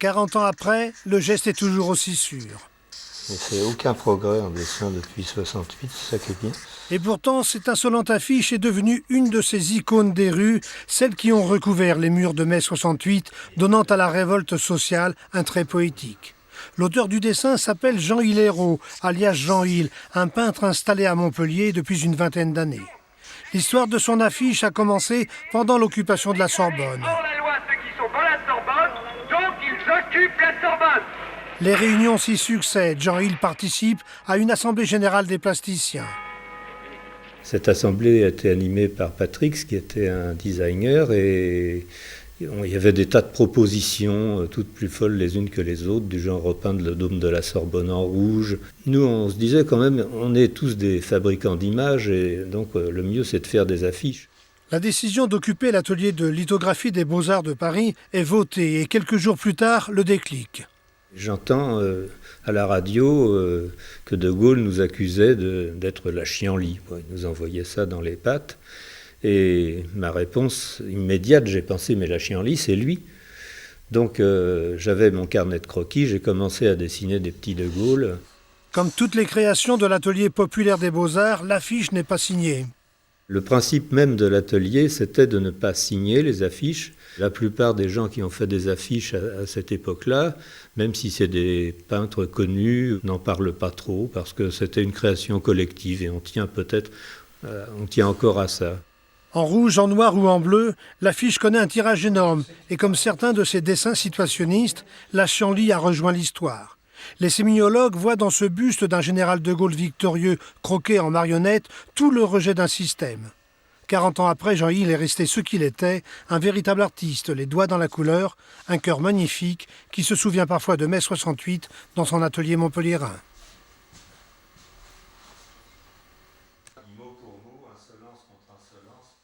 40 ans après, le geste est toujours aussi sûr. Il ne fait aucun progrès en dessin depuis 68, c'est ça qui est bien. Et pourtant, cette insolente affiche est devenue une de ces icônes des rues, celles qui ont recouvert les murs de mai 68, donnant à la révolte sociale un trait poétique. L'auteur du dessin s'appelle Jean Hilero, alias Jean Hill, un peintre installé à Montpellier depuis une vingtaine d'années. L'histoire de son affiche a commencé pendant l'occupation de la Sorbonne. Hors la loi, ceux qui sont dans la Sorbonne, donc ils occupent la Sorbonne. Les réunions s'y succèdent. Jean Hill participe à une assemblée générale des plasticiens. Cette assemblée a été animée par Patrick, qui était un designer, et il y avait des tas de propositions, toutes plus folles les unes que les autres, du genre repeindre le dôme de la Sorbonne en rouge. Nous, on se disait quand même, on est tous des fabricants d'images, et donc le mieux c'est de faire des affiches. La décision d'occuper l'atelier de lithographie des Beaux-Arts de Paris est votée, et quelques jours plus tard, le déclic. J'entends à la radio que De Gaulle nous accusait d'être la chienlit. Il nous envoyait ça dans les pattes. Et ma réponse immédiate, j'ai pensé, mais la chienlit, c'est lui. Donc j'avais mon carnet de croquis, j'ai commencé à dessiner des petits De Gaulle. Comme toutes les créations de l'atelier populaire des Beaux-Arts, l'affiche n'est pas signée. Le principe même de l'atelier, c'était de ne pas signer les affiches. La plupart des gens qui ont fait des affiches à cette époque-là, même si c'est des peintres connus, n'en parlent pas trop parce que c'était une création collective et on tient encore à ça. En rouge, en noir ou en bleu, l'affiche connaît un tirage énorme et comme certains de ses dessins situationnistes, la chienlit a rejoint l'histoire. Les sémiologues voient dans ce buste d'un général de Gaulle victorieux croqué en marionnette tout le rejet d'un système. 40 ans après, Jean Hill est resté ce qu'il était, un véritable artiste, les doigts dans la couleur, un cœur magnifique qui se souvient parfois de mai 68 dans son atelier montpelliérain. Mot pour mot, insolence contre insolence.